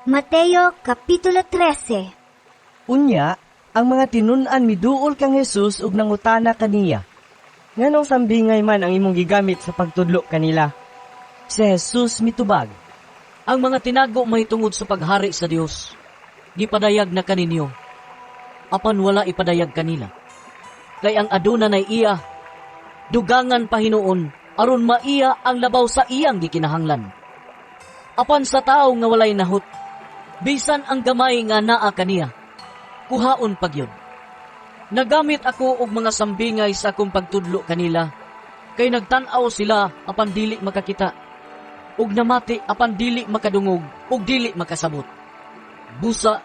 Mateo Kapitulo 13. Unya, ang mga tinun-an miduol kang Jesus ug nangutana kaniya. Nganong sambingay man ang imong gigamit sa pagtudlo kanila? Si Jesus mitubag, Ang mga tinago mahitungod sa paghari sa Dios, gipadayag na kaninyo, apan wala ipadayag kanila. Kay ang aduna na iya, dugangan pahinuon, aron maiya ang labaw sa iyang gikinahanglan. Apan sa tao nga walay nahut, bisan ang gamay nga naa kaniya, kuhaon pagyod. Nagamit ako og mga sambingay sa akong pagtudlo kanila, kay nagtan-aw sila apan dili makakita, ug namati apan dili makadungog, ug dili makasabot. Busa,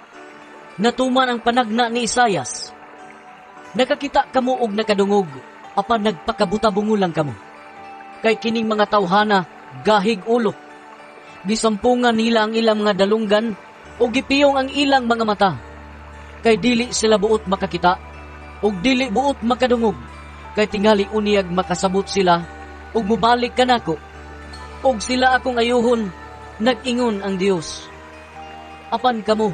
natuman ang panagna ni Isayas. Nakakita kamo og nakadungog, apan nagpakabuta-bungulang kamo. Kay kining mga tawhana, gahig ulo. Gisampungan nila ang ilang mga dalunggan, o gipiyong ang ilang mga mata. Kay dili sila buot makakita, ug dili buot makadungog. Kay tingali uniyag makasabot sila, ug mubalik kanako. Ug sila akong ayuhon, nag-ingon ang Dios. Apan kamo,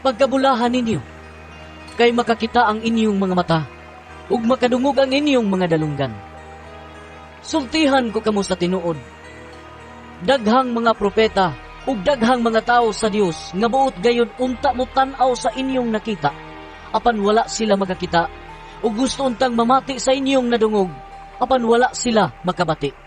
pagkabulahan ninyo, kay makakita ang inyong mga mata, ug makadungog ang inyong mga dalunggan. Sultihan ko kamo sa tinuod. Daghang mga propeta, ug daghang mga tao sa Dios nga buot gayon unta mo tan-aw sa inyong nakita, apan wala sila makakita, ug gusto untang mamati sa inyong nadungog, apan wala sila makabati.